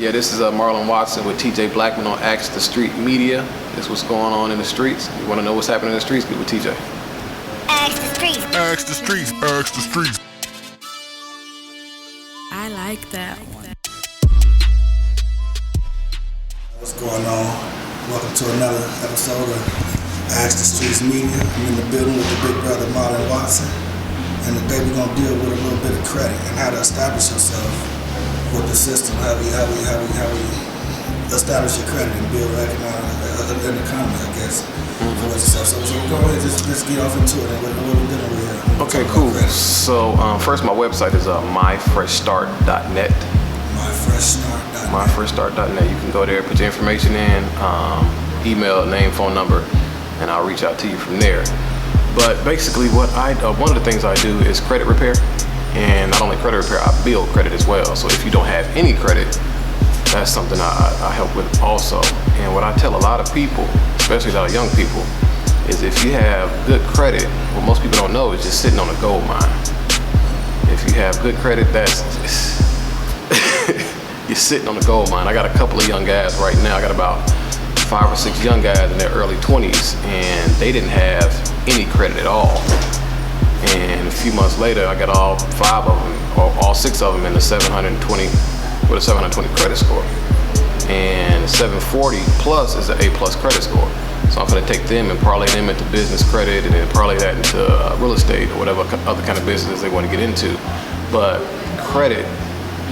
Yeah, this is Marlon Watson with TJ Blackman on Ask the Street Media. This is what's going on in the streets. You want to know what's happening in the streets? Get with TJ. Ask the streets. Ask the streets. Ask the streets. I like that one. What's going on? Welcome to another episode of Ask the Streets Media. I'm in the building with the big brother Marlon Watson. And today we're going to deal with a little bit of credit and how to establish yourself with the system, how we establish your credit and build an economy, I guess, for yourself. So go ahead, just get off into it and what we're dealing with here. Okay, cool. So first, my website is myfreshstart.net. myfreshstart.net. You can go there, put your information in, email, name, phone number, and I'll reach out to you from there. But basically, one of the things I do is credit repair. And not only credit repair, I build credit as well. So if you don't have any credit, that's something I help with also. And what I tell a lot of people, especially a lot of young people, is if you have good credit, what most people don't know is just sitting on a gold mine. If you have good credit, you're sitting on a gold mine. I got a couple of young guys right now. I got about 5 or 6 young guys in their early 20s, and they didn't have any credit at all. And a few months later, I got all 5 of them, or all 6 of them in the 720, with a 720 credit score. And 740 plus is an A+ credit score. So I'm gonna take them and parlay them into business credit and then parlay that into real estate or whatever other kind of business they want to get into. But credit,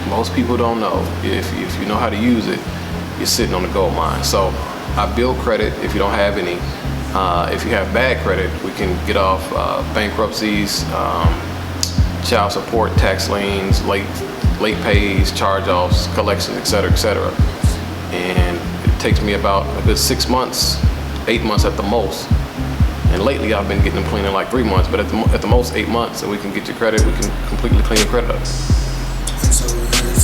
most people don't know. If you know how to use it, you're sitting on the gold mine. So I build credit if you don't have any. If you have bad credit, we can get off bankruptcies, child support, tax liens, late pays, charge-offs, collections, etc., etc. And it takes me about a good 6 months, 8 months at the most. And lately, I've been getting them clean in like 3 months, but at the most 8 months, and we can get your credit. We can completely clean your credit up. And so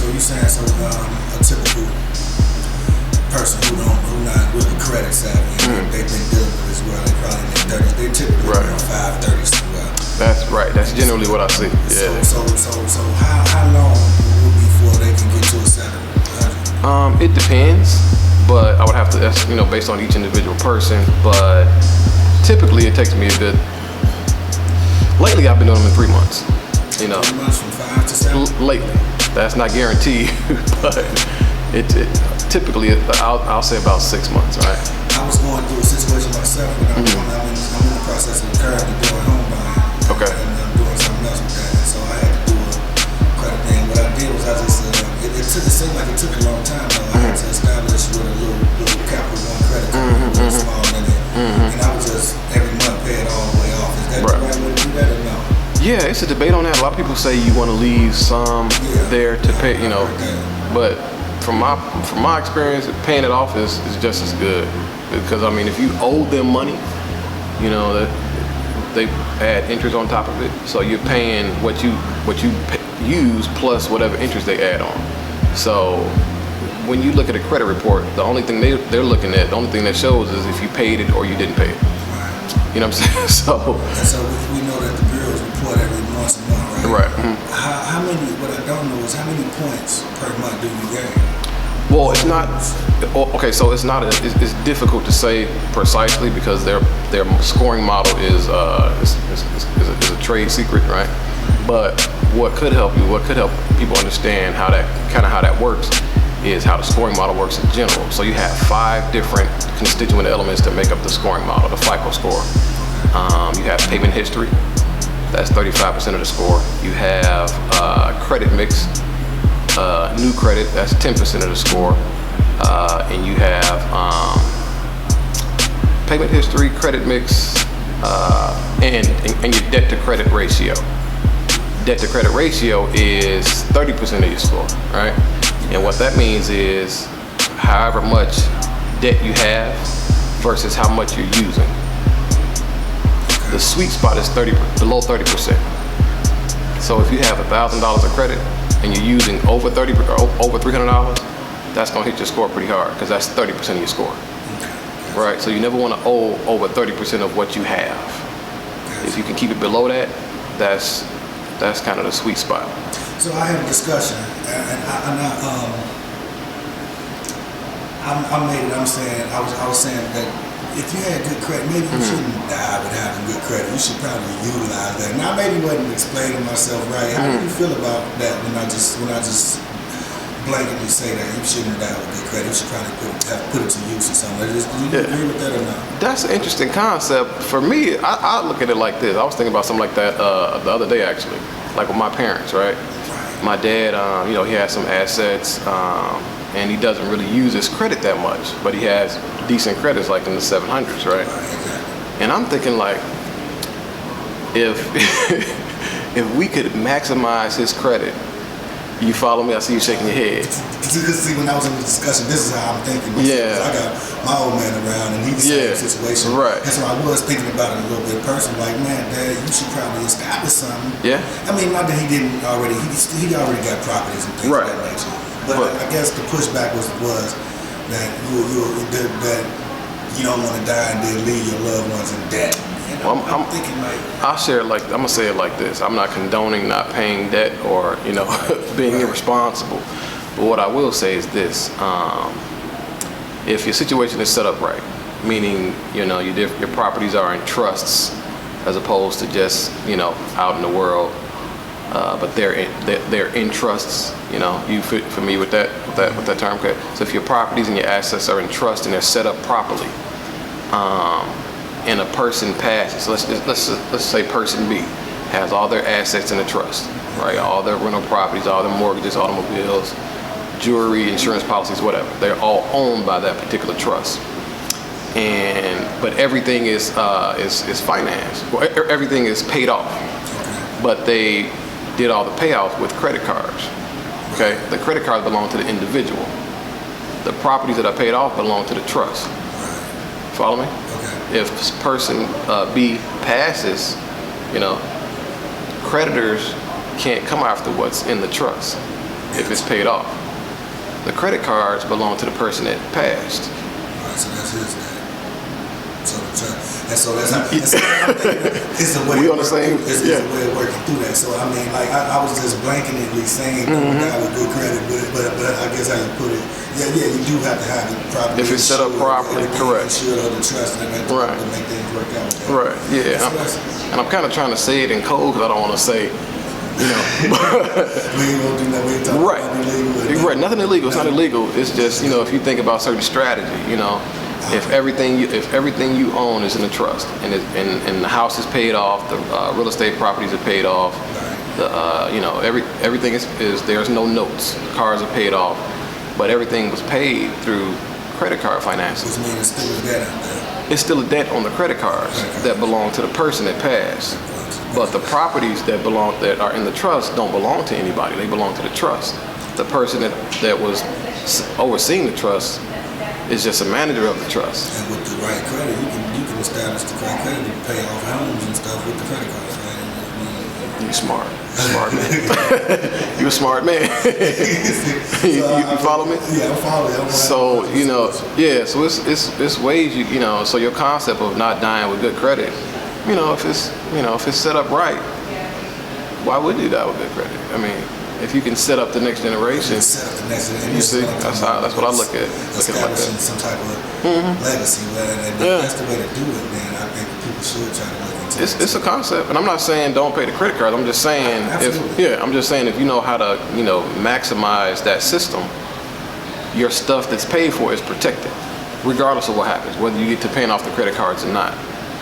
you're saying a typical person who not really credit savvy, they've been dealing with as well. They probably in their 30s. They typically around 5-30s as well. That's right. That's generally what I see. Yeah. So how long will it be before they can get to a 700? It depends, but I would have to. That's based on each individual person. But typically, it takes me a good. Lately, I've been doing them in 3 months. 3 months from 5 to 7. Lately, that's not guaranteed, but it typically I'll say about 6 months, right? I was going through a situation myself, but I'm in the process of currently doing home buying. Okay. And I'm doing something else with that, and so I had to do a credit thing. What I did was it seemed like it took a long time though. I had to establish with a little Capital One credit card, a little small limit, and I was just every month pay it all the way off. Is that the right way to do that or no? Yeah, it's a debate on that. A lot of people say you want to leave some there to pay, but from my experience, paying it off is just as good. Because I mean, if you owe them money, that they add interest on top of it. So you're paying what you use plus whatever interest they add on. So when you look at a credit report, the only thing they're looking at, the only thing that shows is if you paid it or you didn't pay it. You know what I'm saying? So we know that the bureaus report every month, right? Right. Mm-hmm. How many? What I don't know is how many points per month do you gain? Well, it's not okay. So it's not. It's difficult to say precisely because their scoring model is a trade secret, right? But what could help people understand how that works is how the scoring model works in general. So you have 5 different constituent elements that make up the scoring model, the FICO score. You have payment history, that's 35% of the score. You have credit mix, new credit, that's 10% of the score. And you have payment history, credit mix, and your debt to credit ratio. Debt to credit ratio is 30% of your score, right? And what that means is however much debt you have versus how much you're using. The sweet spot is below 30%. So if you have $1,000 of credit and you're using over $300, that's gonna hit your score pretty hard because that's 30% of your score, right? So you never want to owe over 30% of what you have. If you can keep it below that, that's kind of the sweet spot. So I had a discussion, and I made it. I was saying that if you had good credit, maybe you shouldn't die with having good credit. You should probably utilize that. Now, maybe I wasn't explaining myself right. How do you feel about that when I just blanketly say that you shouldn't die with good credit? You should probably put it to use or something. Do you agree with that or not? That's an interesting concept. For me, I look at it like this. I was thinking about something like that the other day, actually, like with my parents, right? My dad, he has some assets, and he doesn't really use his credit that much, but he has decent credits, like in the 700s, right? And I'm thinking, like, if if we could maximize his credit, you follow me? I see you shaking your head. See, when I was in the discussion, this is how I'm thinking. Yeah. I got my old man around, and he's the same situation. Right. And so I was thinking about it a little bit personally. Like, man, Dad, you should probably establish something. Yeah. I mean, not that he didn't already. He already got properties and things of that nature. But I guess the pushback was that you don't want to die and then leave your loved ones in debt. Well, I'm thinking like I'm gonna say it like this. I'm not condoning not paying debt or being irresponsible. But what I will say is this: if your situation is set up right, meaning your properties are in trusts as opposed to just out in the world, but they're in trusts. You familiar with that term? Okay. So if your properties and your assets are in trust and they're set up properly. And a person passes, let's say person B has all their assets in a trust, right? All their rental properties, all their mortgages, automobiles, jewelry, insurance policies, whatever. They're all owned by that particular trust. But everything is financed. Well, everything is paid off. But they did all the payoff with credit cards. Okay? The credit cards belong to the individual. The properties that are paid off belong to the trust. Follow me? If person B passes, creditors can't come after what's in the trust if it's paid off. The credit cards belong to the person that passed. Right, so that's his name. So that's how it's a way. We on the same. It's a way of working through that. So I mean, like I was just blanketly saying, guy with good credit, but I guess how you put it, you do have to have it properly. If it's set up properly, correct. Insured or the trust and everything to make things work out. Right. Yeah. And I'm kind of trying to say it in code because I don't want to say. We ain't gonna do that. We ain't talking about illegal. Right. Nothing illegal. It's not illegal. It's just if you think about certain strategy, if everything you own is in a trust and the house is paid off, the real estate properties are paid off, everything is there's no notes, the cars are paid off, but everything was paid through credit card finances. Which means it's still a debt out there. It's still a debt on the credit cards that belong to the person that passed. But the properties that are in the trust don't belong to anybody. They belong to the trust. The person that was overseeing the trust is just a manager of the trust. And with the right credit, you can establish the right credit to pay off homes and stuff with the credit cards, right? You smart man. You a smart man. you follow me? Yeah, I'm following. So so it's ways So your concept of not dying with good credit, if it's set up right, why wouldn't you die with good credit? I mean, if you can set up the next generation, you see, that's what I look at. Establishing some type of legacy, and that's the way to do it. Then I think people should try to look into it. It's a concept, and I'm not saying don't pay the credit cards. I'm just saying if you know how to maximize that system, your stuff that's paid for is protected, regardless of what happens, whether you get to paying off the credit cards or not.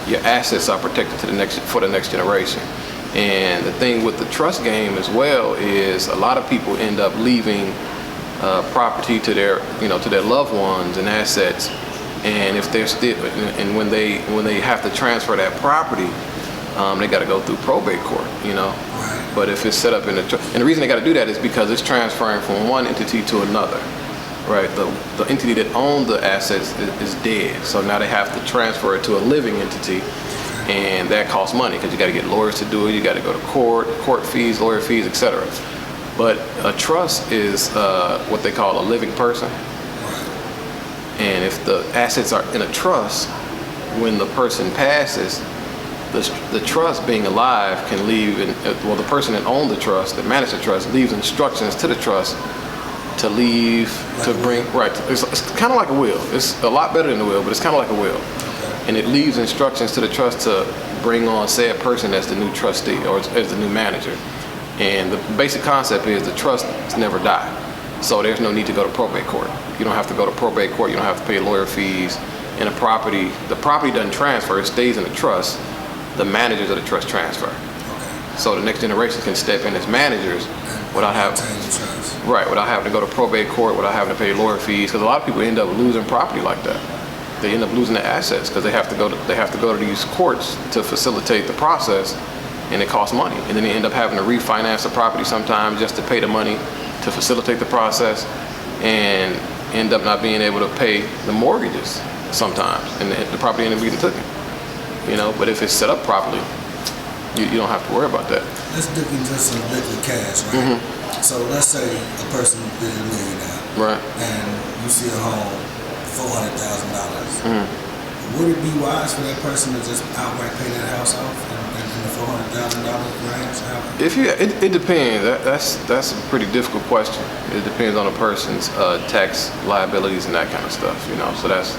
Your assets are protected for the next generation. And the thing with the trust game as well is a lot of people end up leaving property to their loved ones and assets, and if they're still when they have to transfer that property, they got to go through probate court, But if it's set up in and the reason they got to do that is because it's transferring from one entity to another. Right, the entity that owned the assets is dead, so now they have to transfer it to a living entity, and that costs money because you got to get lawyers to do it. You got to go to court fees, lawyer fees, etc. But a trust is what they call a living person, and if the assets are in a trust, when the person passes, the trust being alive can leave. The person that owned the trust, that managed the trust, leaves instructions to the trust to leave to bring, right, it's kind of like a will. It's a lot better than a will, but it's kind of like a will. And it leaves instructions to the trust to bring on said person as the new trustee or as the new manager. And the basic concept is the trusts never die. So there's no need to go to probate court. You don't have to go to probate court. You don't have to pay lawyer fees. And the property doesn't transfer. It stays in the trust. The managers of the trust transfer. So the next generation can step in as managers without having to go to probate court, without having to pay lawyer fees. Because a lot of people end up losing property like that. They end up losing their assets because they have to go to these courts to facilitate the process, and it costs money. And then they end up having to refinance the property sometimes just to pay the money to facilitate the process, and end up not being able to pay the mortgages sometimes, and the property end up getting taken. You know, but if it's set up properly, you don't have to worry about that. Let's dip into some liquid cash, right? So let's say a person is a millionaire, Right. and you see a home, $400,000. Would it be wise for that person to just outright pay that house off in the $400,000 range? It depends. That's a pretty difficult question. It depends on a person's tax liabilities and that kind of stuff. You know, so that's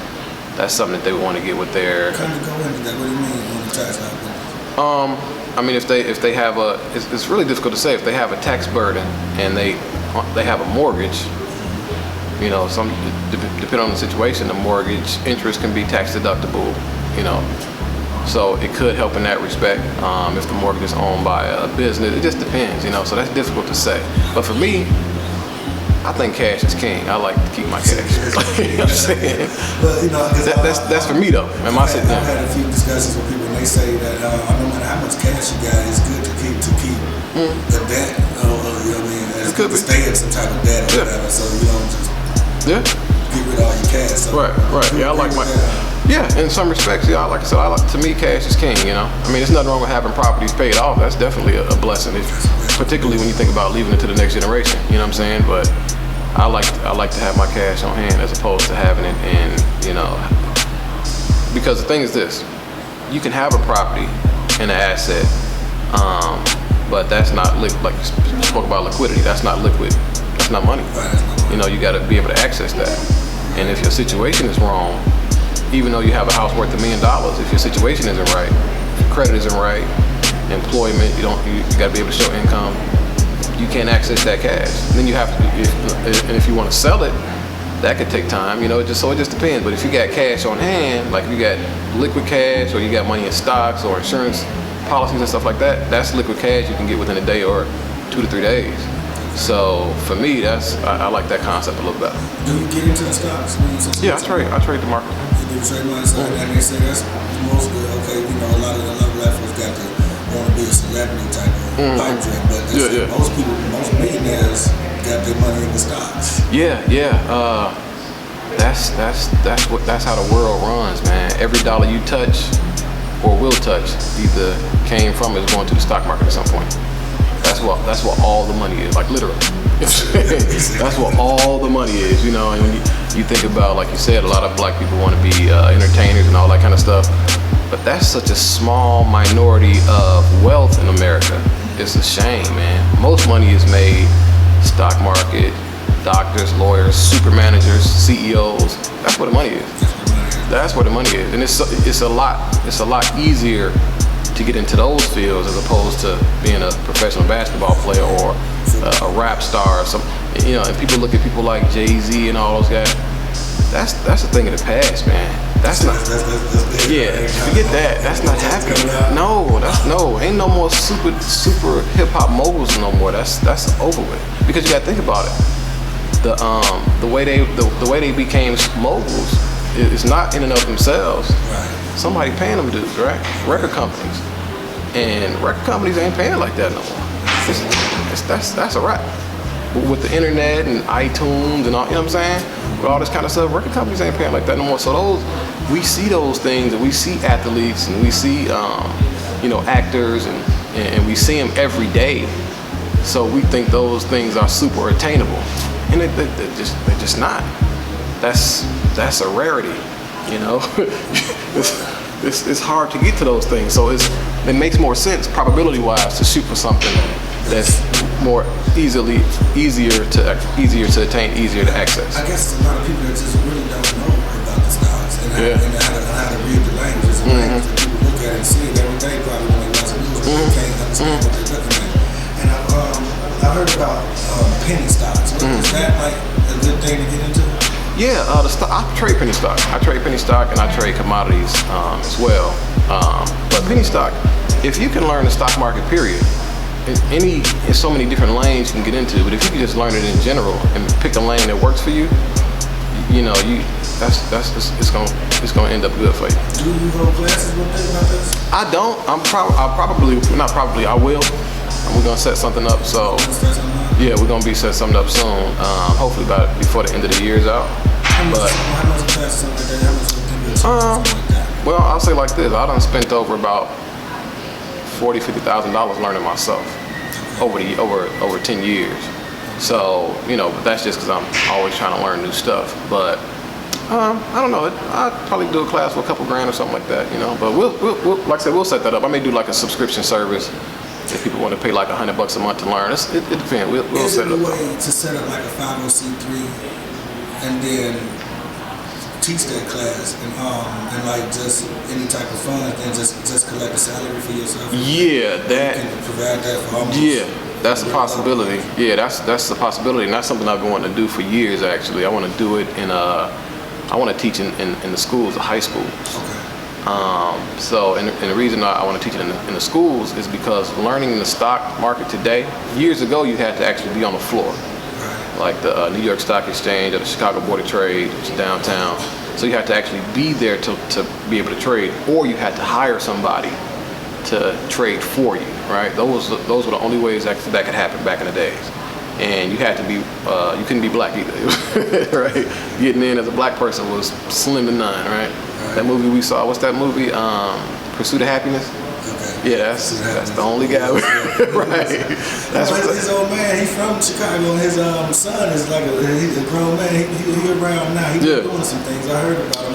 something that they want to get with their. Kind of go into that. What do you mean on the tax liabilities? I mean, if they have it's really difficult to say if they have a tax burden and they have a mortgage. You know, depending on the situation, the mortgage interest can be tax deductible. You know, so it could help in that respect. If the mortgage is owned by a business, it just depends. You know, so that's difficult to say. But for me, I think cash is king. I like to keep my cash. You know what I'm saying? But you know, that's for me though. I've had a few discussions with people, and they say that no matter how much cash you got, it's good to keep the debt. You know what I mean? It's good to stay in some type of debt or whatever. So you don't just get rid of all your cash. So right. Yeah, I like my. Yeah, in some respects, yeah. Like I said, to me, cash is king. You know, I mean, there's nothing wrong with having properties paid off. That's definitely a blessing, particularly when you think about leaving it to the next generation. You know what I'm saying? But I like to have my cash on hand as opposed to having it in, you know, because the thing is this: you can have a property and an asset, but that's not like you spoke about liquidity. That's not liquid. That's not money. You know, you got to be able to access that. And if your situation is wrong, even though you have a house worth $1 million, if your situation isn't right, if your credit isn't right, employment, you got to be able to show income. You can't access that cash. And then you have to, and if you want to sell it, that could take time. You know, it just depends. But if you got cash on hand, like if you got liquid cash or you got money in stocks or insurance policies and stuff like that, that's liquid cash you can get within a day or 2 to 3 days. So for me, I like that concept a little better. Do you get into the stocks? Yeah, I trade the market. You do trade money, so and they say that's most good. Okay, you know, a lot of black folks got to want to be a celebrity type of pipe dream, but most millionaires got their money in the stocks. Yeah. That's how the world runs, man. Every dollar you touch or will touch either came from or is going to the stock market at some point. That's what all the money is, like literally. That's what all the money is, you know. And when you think about, like you said, a lot of black people want to be entertainers and all that kind of stuff, but that's such a small minority of wealth in America. It's a shame, man. Most money is made stock market, doctors, lawyers, super managers, CEOs. That's where the money is. That's where the money is, and it's a lot easier to get into those fields as opposed to being a professional basketball player or a rap star or something. You know, and people look at people like Jay-Z and all those guys. That's a thing of the past, man. That's not. Yeah, forget that. That's not happening. No, ain't no more super hip hop moguls no more. That's over with. Because you got to think about it. The way they became moguls is not in and of themselves. Somebody paying them dudes, right? Record companies. And record companies ain't paying like that no more. That's a wrap. With the internet and iTunes and all, you know what I'm saying? With all this kind of stuff, record companies ain't paying like that no more. So we see those things, and we see athletes, and we see actors, and we see them every day. So we think those things are super attainable, and they're just not. That's a rarity, you know. It's hard to get to those things, so it makes more sense probability-wise to shoot for something that's more easier to attain, easier to access. I guess it's a lot of people that just really don't know about the stocks and how to read the language. The language that people look at and see it every day probably when they watch the news, but they can't understand what they're looking at. And I heard about penny stocks. Is that like a good thing to get into? Yeah, I trade penny stock. I trade penny stock and I trade commodities as well. But penny stock, if you can learn the stock market, period, there's so many different lanes you can get into. But if you can just learn it in general and pick a lane that works for you, it's gonna end up good for you. Do you hold classes with this about this? I don't. I will. And we're gonna set something up. So yeah, we're gonna be setting something up soon. Hopefully before the end of the year's out. But how much a class, something like that? How much would something like that? well, I'll say like this: I done spent over about $40,000-$50,000 learning myself over 10 years. So that's just because I'm always trying to learn new stuff. But I don't know. I'd probably do a class for a couple grand or something like that. But we'll like I said, we'll set that up. I may do like a subscription service. If people want to pay like $100 a month to learn, it depends. We'll set it up. Is there a way to set up like a 50c3 and then teach that class and like just any type of fund and then just collect a salary for yourself? Yeah, that. You can provide that for almost. Yeah, that's a possibility. Yeah, that's a possibility, and that's something I've been wanting to do for years. Actually, I want to do it I want to teach in the schools, the high schools. Okay. And the reason I want to teach it in the schools is because learning the stock market today, years ago you had to actually be on the floor, like the New York Stock Exchange or the Chicago Board of Trade, which is downtown. So you had to actually be there to be able to trade, or you had to hire somebody to trade for you, right? Those were the only ways that could happen back in the days. And you had to be, you couldn't be black either, right? Getting in as a black person was slim to none, right? That movie we saw, what's that movie? Pursuit of Happiness? Okay. Yeah, that's the only guy, right? That's his old man, he's from Chicago, and his son is like a grown man. He around now. He's doing some things. I heard about him.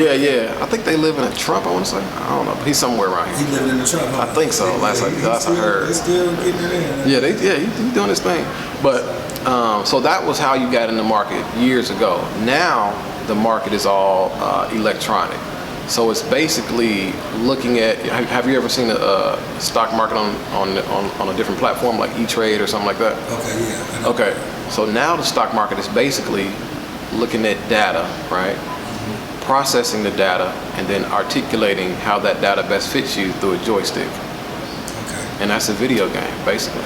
Yeah. I think they live in a Trump, I want to say. I don't know, but he's somewhere around here. He living in the Trump. Huh? I think so. Last I heard. They're still getting it in. He's doing his thing. But so that was how you got in the market years ago. Now the market is all electronic. So it's basically looking at. Have you ever seen a stock market on a different platform like E-Trade or something like that? Okay, yeah. Okay, so now the stock market is basically looking at data, right? Processing the data and then articulating how that data best fits you through a joystick. Okay. And that's a video game, basically.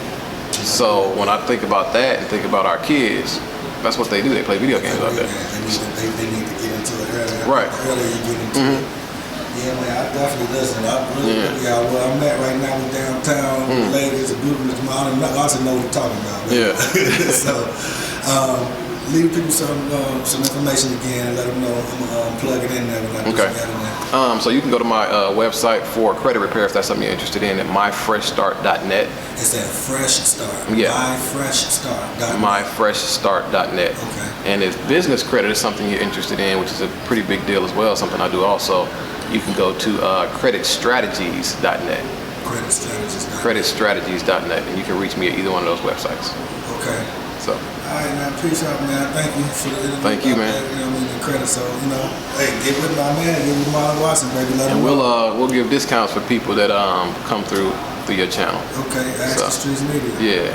So when I think about that and think about our kids, that's what they do. They play video games out there. They need to get into it earlier. Right. Earlier you get into it. Yeah, man, I definitely listen. I really, where I'm at right now with downtown ladies, the beautiful Marlon Watson know what we're talking about. Man. Yeah. So, leave people some information again and let them know. I'm gonna plug it in there when I do Okay. So you can go to my website for credit repair if that's something you're interested in at myfreshstart.net. It's at Fresh Start. Yeah. myfreshstart.net. myfreshstart.net. Okay. And if business credit is something you're interested in, which is a pretty big deal as well, something I do also, you can go to creditstrategies.net. Creditstrategies.net, and you can reach me at either one of those websites. Okay. So. All right, man. Appreciate it, man. Thank you for the interview. Thank you, man. The credit. So, hey, get with my man. Get with Marlon Watson, baby. Let him know. We'll give discounts for people that come through your channel. Okay. Ask the Streets Media. Yeah.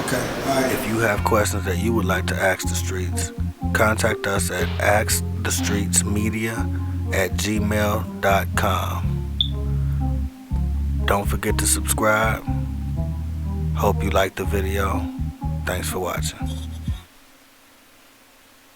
Okay. All right. If you have questions that you would like to ask the streets, contact us at askthestreetsmedia@gmail.com. Don't forget to subscribe. Hope you liked the video. Thanks for watching.